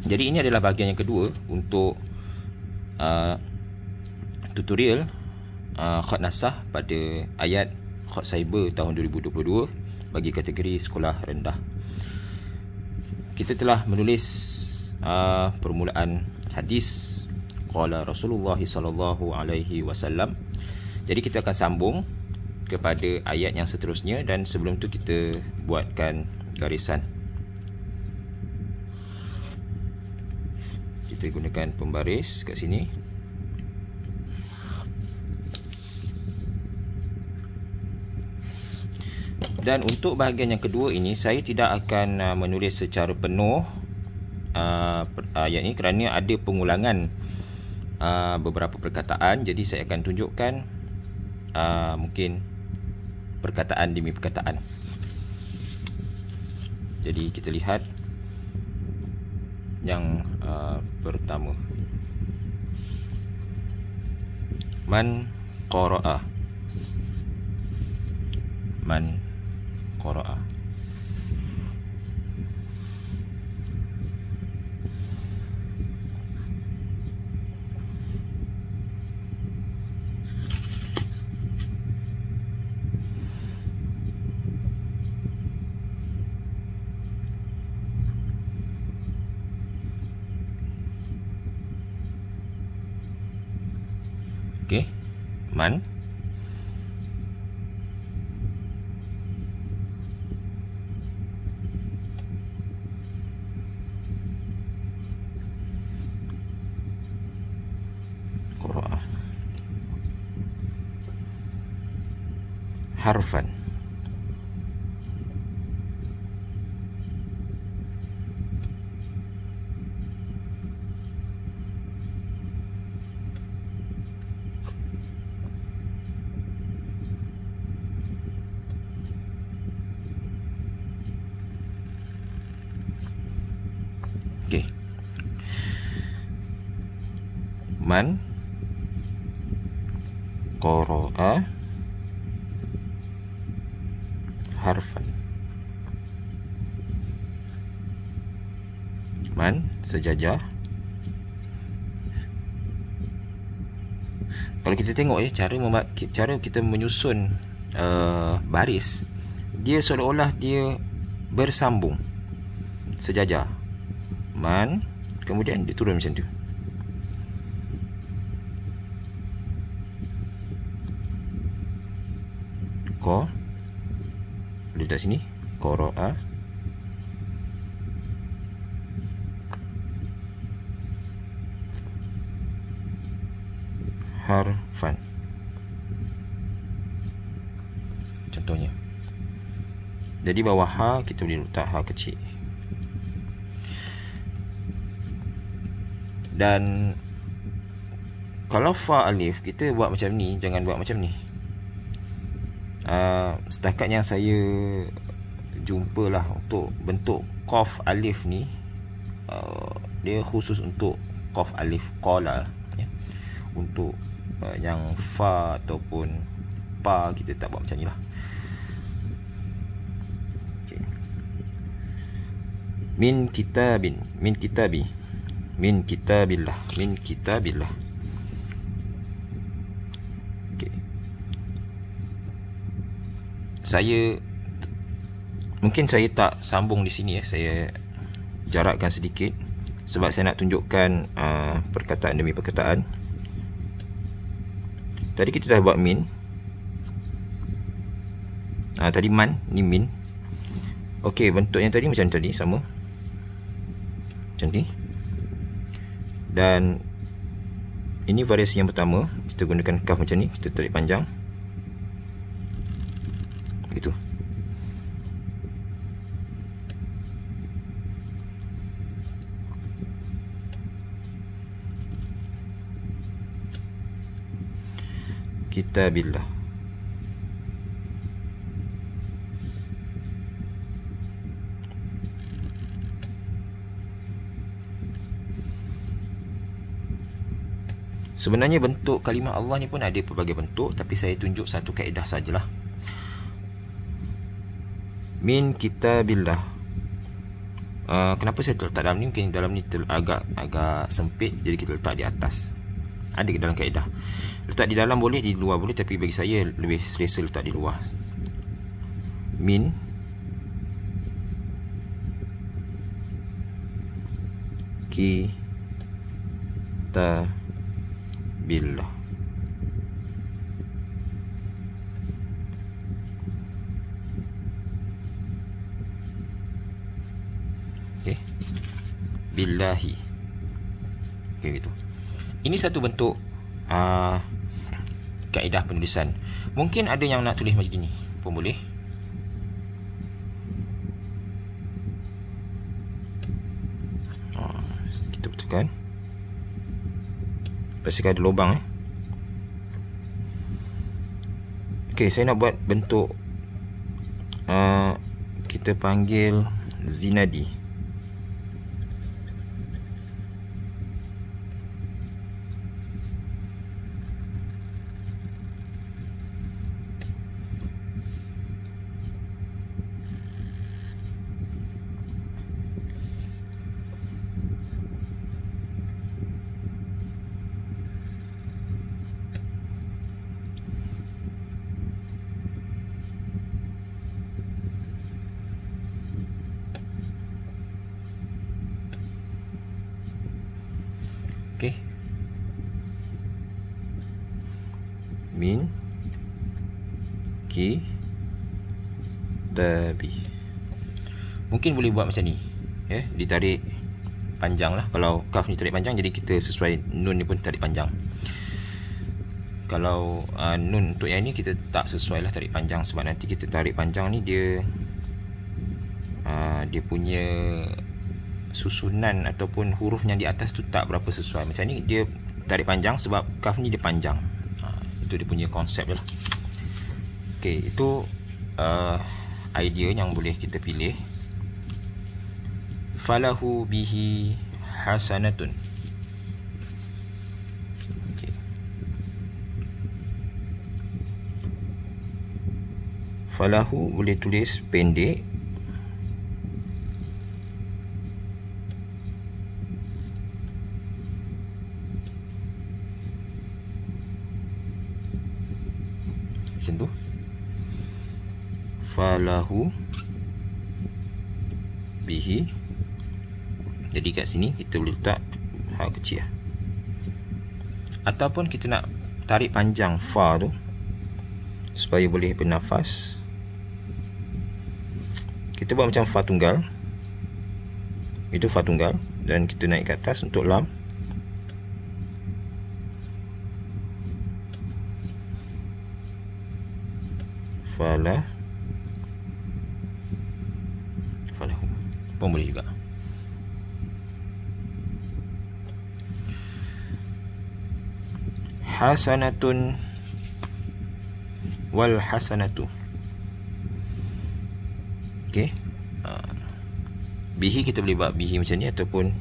Jadi ini adalah bahagian yang kedua untuk tutorial Khat Nasah pada ayat Khat Cyber tahun 2022 bagi kategori sekolah rendah. Kita telah menulis permulaan hadis qala Rasulullah sallallahu alaihi wasallam. Jadi kita akan sambung kepada ayat yang seterusnya, dan sebelum tu kita buatkan garisan. Kita gunakan pembaris kat sini. Dan untuk bahagian yang kedua ini, saya tidak akan menulis secara penuh ayat ini kerana ada pengulangan beberapa perkataan. Jadi saya akan tunjukkan mungkin perkataan demi perkataan. Jadi kita lihat yang pertama. Man qara'a. Man qara'a. Okey, man qara'a. Harfan. Okey. Man qara'a harfan. Man sejajar. Kalau kita tengok cara kita menyusun baris, dia seolah-olah dia bersambung, sejajar. Man, kemudian dia turun macam tu. Ko, letak sini. Qara'a. Harfan. Contohnya. Jadi bawah ha kita boleh letak ha kecil. Dan kalau fa alif kita buat macam ni, jangan buat macam ni. Setakat yang saya jumpalah untuk bentuk qaf alif ni, dia khusus untuk qaf alif qala ya. Untuk yang fa ataupun pa kita tak buat macam ni lah. Okay. Min kitabin, min kitabi, min kitabillah, min kitabillah. Okay. Mungkin saya tak sambung di sini ya. Saya jarakkan sedikit sebab saya nak tunjukkan perkataan demi perkataan. Tadi kita dah buat min. Tadi man, ni min. Okey, bentuknya tadi macam tadi, sama. Macam ni. Dan ini variasi yang pertama. Kita gunakan kaf macam ni, kita tarik panjang. Gitu. Kitabillah. Sebenarnya bentuk kalimah Allah ni pun ada pelbagai bentuk, tapi saya tunjuk satu kaedah sajalah. Min kitabillah. Kenapa saya letak dalam ni? Mungkin dalam ni agak sempit, jadi kita letak di atas. Ada ke dalam kaedah. Letak di dalam boleh, di luar boleh, tapi bagi saya lebih selesa letak di luar. Min kitabillah. Okey. Billahi. Okey, gitu. Ini satu bentuk kaedah penulisan. Mungkin ada yang nak tulis macam gini pun boleh. Kita betulkan. Pastikan ada lubang. Okey, saya nak buat bentuk kita panggil Zinadi. Okey. Min kitabi. Mungkin boleh buat macam ni, ya, ditarik panjang lah. Kalau kaf ni tarik panjang, jadi kita sesuai nun ni pun tarik panjang. Kalau nun untuk yang ni kita tak sesuai lah tarik panjang, sebab nanti kita tarik panjang ni dia punya susunan ataupun huruf yang di atas tu tak berapa sesuai. Macam ni dia tarik panjang sebab kaf ni dia panjang. Itu dia punya konsep je lah. Okey, itu idea yang boleh kita pilih. Falahu bihi hasanatun. Okey. Falahu boleh tulis pendek. Macam tu. Falahu bihi. Jadi kat sini kita boleh letak hak kecil. Ataupun kita nak tarik panjang fa tu supaya boleh bernafas, kita buat macam fa tunggal. Itu fa tunggal, dan kita naik ke atas untuk lam. Falahu pun boleh juga. Hasanatun wal hasanatu. Okey. Bihi kita boleh buat bihi macam ni, ataupun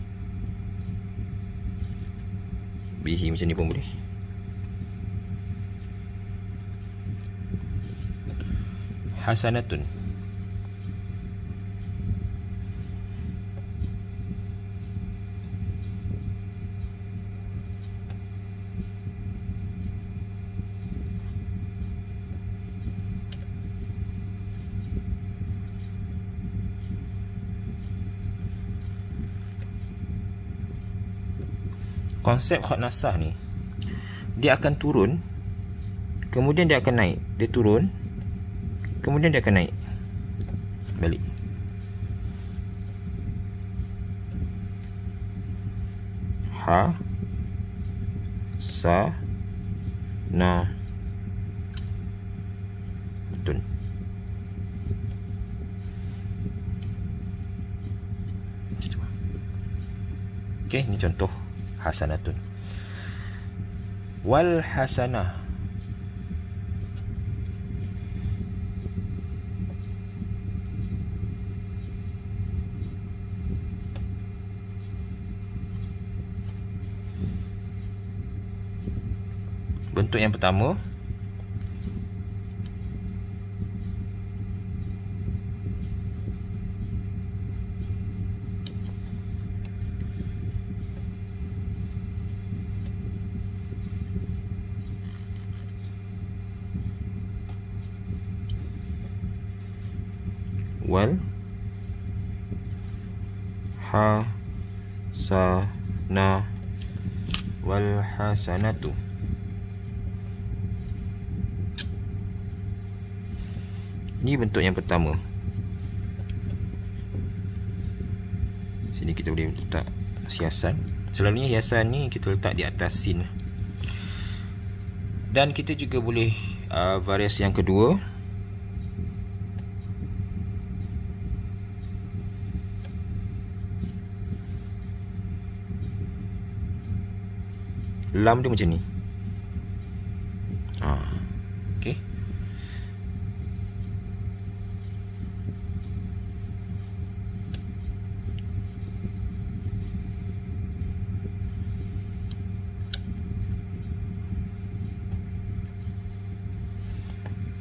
bihi macam ni pun boleh. Hasanatun. Konsep khat nasah ni, dia akan turun, kemudian dia akan naik. Dia turun, kemudian dia akan naik balik. Ha sa na tun. Okey, ini contoh hasanatun. Wal hasanah. Bentuk yang pertama, wal hasana wal hasanatu. Ini bentuk yang pertama. Sini kita boleh letak hiasan. Selalunya hiasan ni kita letak di atas sin. Dan kita juga boleh variasi yang kedua. Lam dia macam ni. Okey.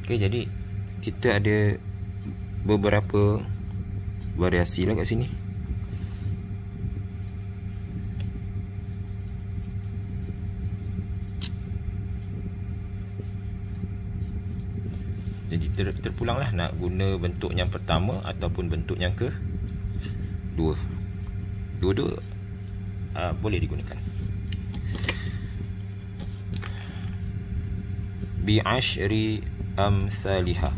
Okey, jadi kita ada beberapa variasi lah kat sini. Jadi terpulanglah nak guna bentuk yang pertama ataupun bentuk yang kedua. Dua-dua boleh digunakan. Bi'ashri amsalihah.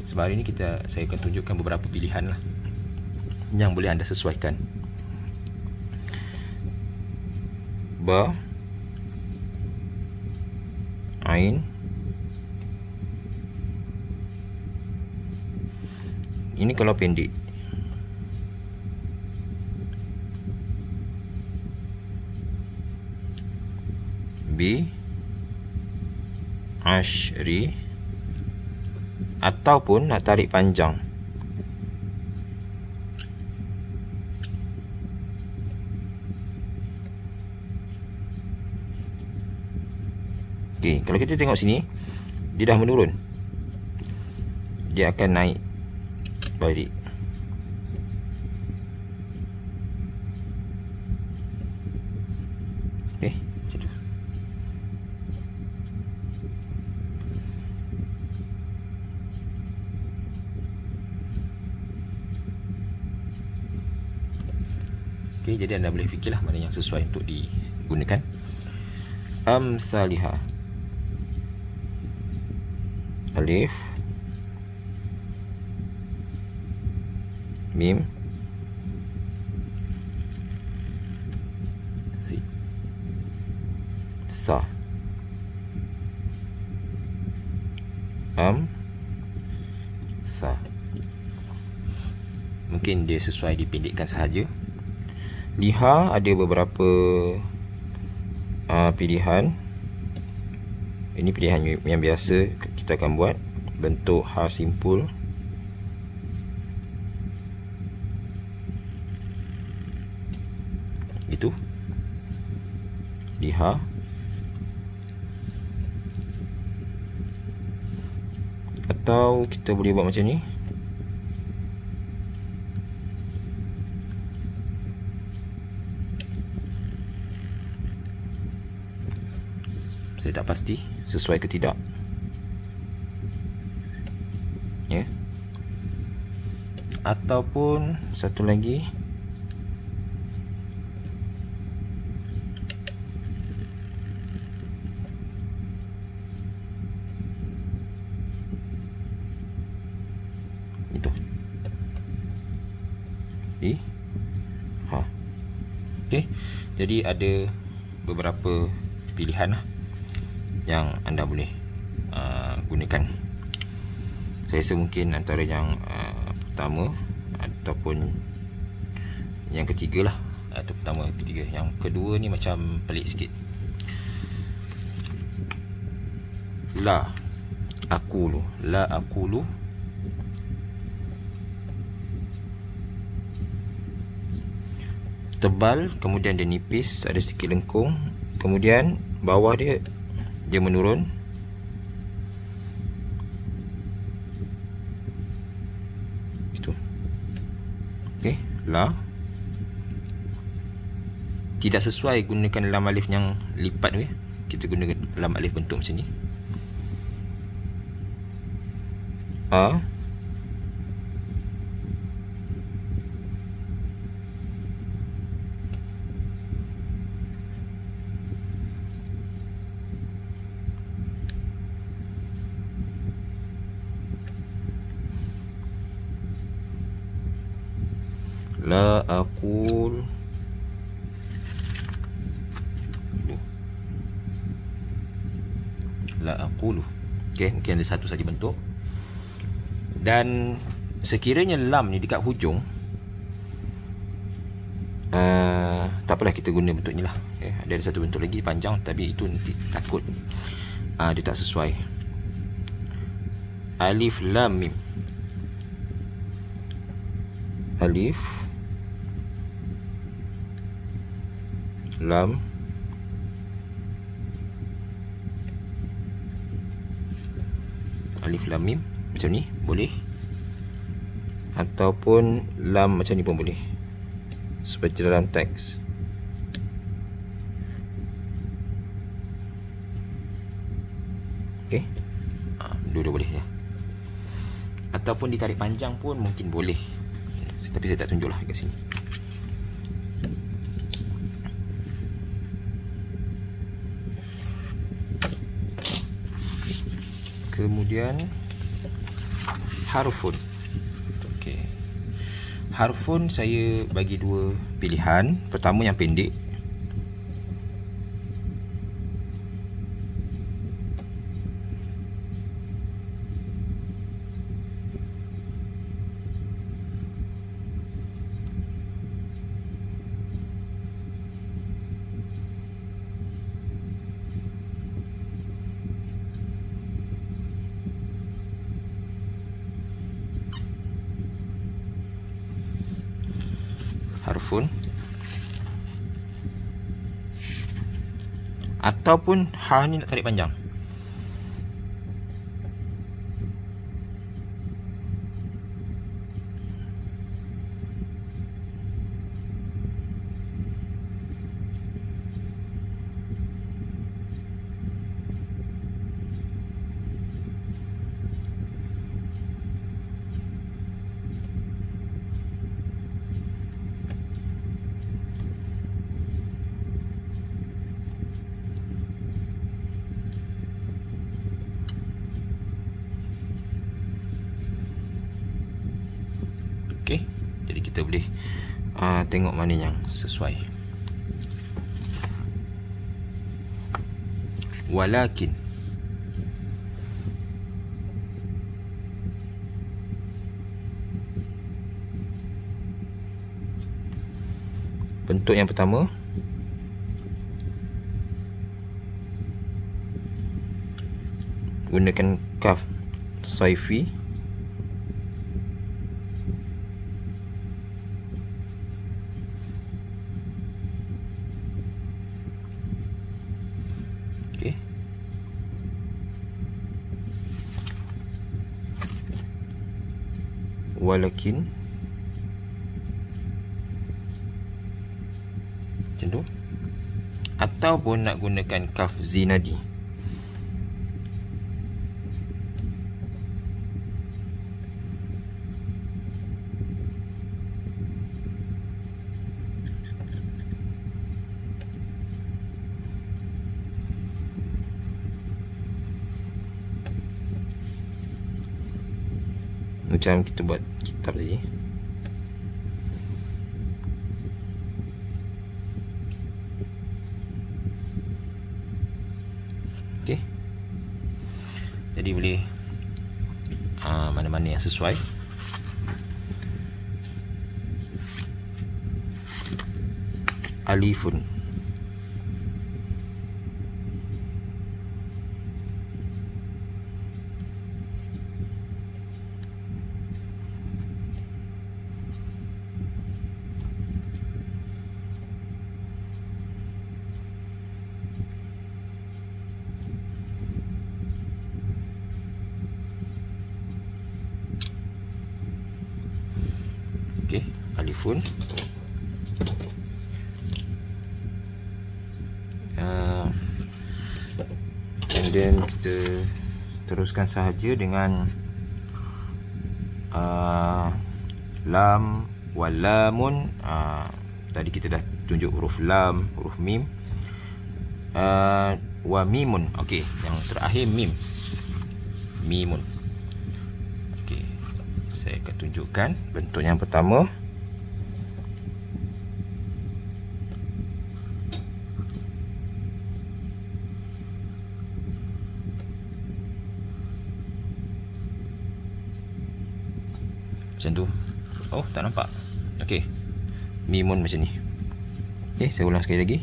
Sebab hari ni saya akan tunjukkan beberapa pilihan lah yang boleh anda sesuaikan. Ba, ain, ini kalau pendek. Bi ashri, ataupun nak tarik panjang. Okey, kalau kita tengok sini, dia dah menurun. Dia akan naik balik. Okey, macam tu. Okey, jadi anda boleh fikirlah mana yang sesuai untuk digunakan. Amsalihah. Alif, mim, si, sa, sa. Mungkin dia sesuai dipendekkan sahaja. Liha ada beberapa pilihan. Ini pilihan yang biasa kita akan buat, bentuk ha simpul. Itu liha. Atau kita boleh buat macam ni. Saya tak pasti sesuai ke tidak. Ya. Ataupun satu lagi, itu. Okey. Jadi ada beberapa pilihan lah yang anda boleh gunakan. Saya rasa mungkin antara yang pertama ataupun yang ketiga lah. Atau pertama, ketiga. Yang kedua ni macam pelik sikit. La aqulu, la aqulu. Tebal, kemudian dia nipis, ada sedikit lengkung, kemudian bawah dia menurun. Itu. Okey, la. Tidak sesuai gunakan lam alif yang lipat ni. Kita guna lam alif bentuk macam ni. A, la aqul la aqulu. Okey, mungkin ada satu saja bentuk. Dan sekiranya lam ni dekat hujung, tak apalah, kita guna bentuk ni lah. Okay. Ada satu bentuk lagi panjang, tapi itu nanti takut dia tak sesuai. Alif lam mim. Alif lam alif lam mim macam ni boleh, ataupun lam macam ni pun boleh, seperti dalam teks. Okey, dua-dua boleh ya. Ataupun ditarik panjang pun mungkin boleh, tapi saya tak tunjuklah kat sini. Kemudian harfun. Okey, harfun saya bagi dua pilihan. Pertama yang pendek, harfun, ataupun ha ni nak tarik panjang. Okey, jadi kita boleh tengok mana yang sesuai. Walakin, bentuk yang pertama gunakan kaf saifi. Walakin macam tu, ataupun nak gunakan kaf zinadi. Macam kita buat kitab tadi. Okey, jadi boleh mana-mana yang sesuai. Alifun, okey, alifun. Kemudian kita teruskan sahaja dengan lam, walamun. Tadi kita dah tunjuk huruf lam, huruf mim, wa mimun. Okey, yang terakhir mim, mimun. Okey, saya akan tunjukkan bentuk yang pertama. Macam tu. Oh, tak nampak. Okey, mimun macam ni. Okey, saya ulang sekali lagi.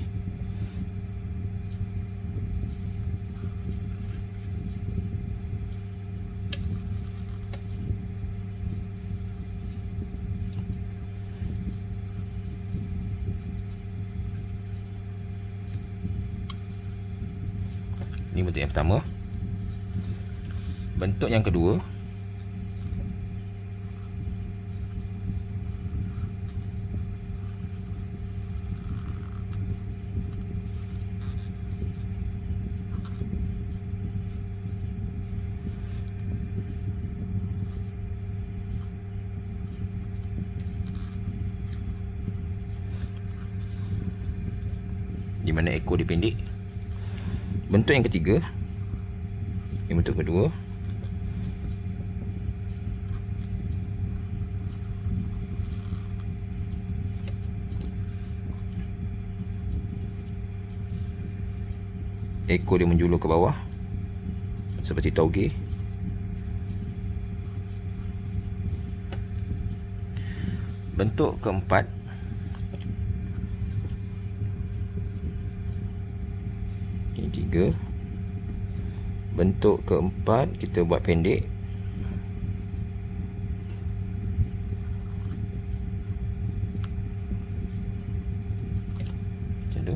Ini bentuk yang pertama. Bentuk yang kedua, di mana ekor dia pendek. Bentuk yang ketiga, ini bentuk kedua. Ekor dia menjulur ke bawah seperti tauge. Bentuk keempat, ini tiga. Bentuk keempat kita buat pendek. Macam tu.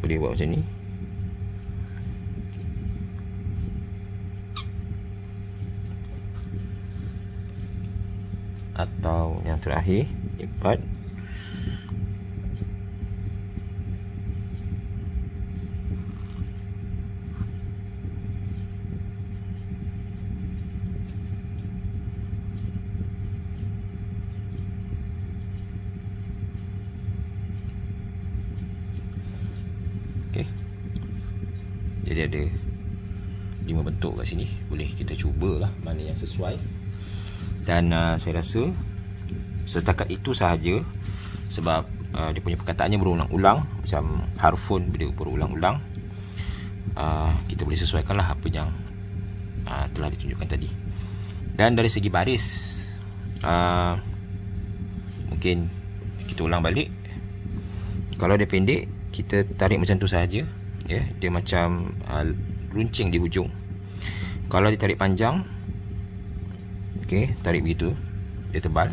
Boleh buat macam ni. Atau yang terakhir, empat. Okey. Jadi ada 5 bentuk kat sini. Boleh kita cubalah mana yang sesuai. Dan saya rasa setakat itu sahaja, sebab dia punya perkataannya berulang-ulang, macam harfun bila berulang-ulang. Kita boleh sesuaikanlah apa yang telah ditunjukkan tadi. Dan dari segi baris, mungkin kita ulang balik. Kalau dia pendek, kita tarik macam tu sahaja, ya. Dia macam runcing di hujung. Kalau ditarik panjang, okey, tarik begitu, dia tebal.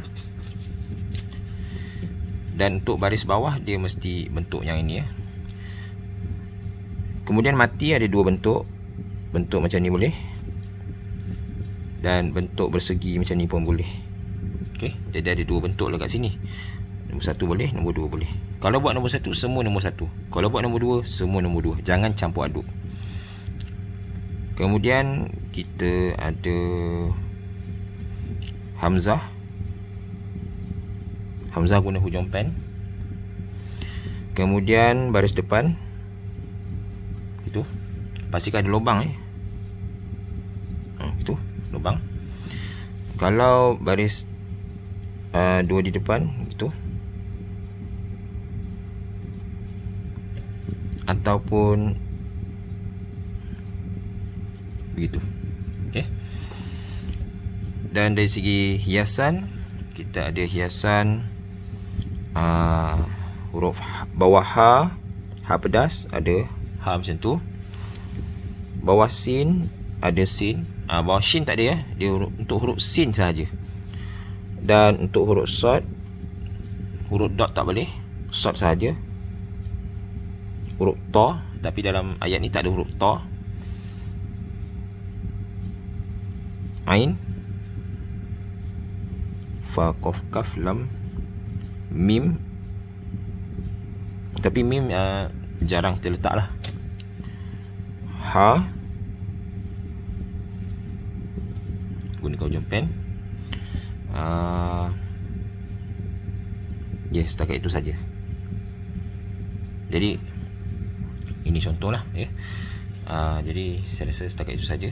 Dan untuk baris bawah, dia mesti bentuk yang ini, ya. Kemudian mati ada dua bentuk. Bentuk macam ni boleh, dan bentuk bersegi macam ni pun boleh. Okey, jadi ada dua bentuk lah kat sini. Nombor satu boleh, nombor dua boleh. Kalau buat nombor satu, semua nombor satu. Kalau buat nombor dua, semua nombor dua. Jangan campur aduk. Kemudian kita ada hamzah. Hamzah guna hujung pen. Kemudian baris depan, itu pastikan ada lubang, itu lubang. Kalau baris dua di depan, itu, ataupun begitu. Okey. Dan dari segi hiasan, kita ada hiasan huruf bawah ha pedas, ada ha macam tu. Bawah sin ada sin. Bawah shin tak ada, ya. Dia untuk huruf sin sahaja. Dan untuk huruf sod, huruf dot tak boleh, sod sahaja. Huruf ta, tapi dalam ayat ni tak ada huruf ta. Ain, fa, qaf, kaf, lam, mim. Tapi mim jarang kita letak lah. Ha, gunakan ujung pen. Setakat itu saja. Jadi ini contohlah ya. Jadi saya rasa setakat itu saja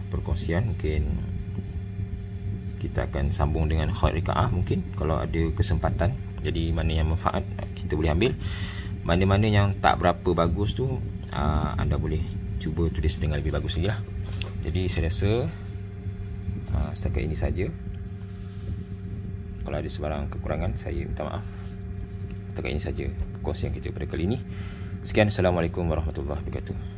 perkongsian. Mungkin kita akan sambung dengan khot rikaah mungkin kalau ada kesempatan. Jadi mana yang manfaat kita boleh ambil, mana-mana yang tak berapa bagus tu anda boleh cuba tulis dengan lebih bagus lagi lah. Jadi saya rasa setakat ini saja. Kalau ada sebarang kekurangan, saya minta maaf. Setakat ini saja perkongsian kita pada kali ini. Sekian, Assalamualaikum warahmatullahi wabarakatuh.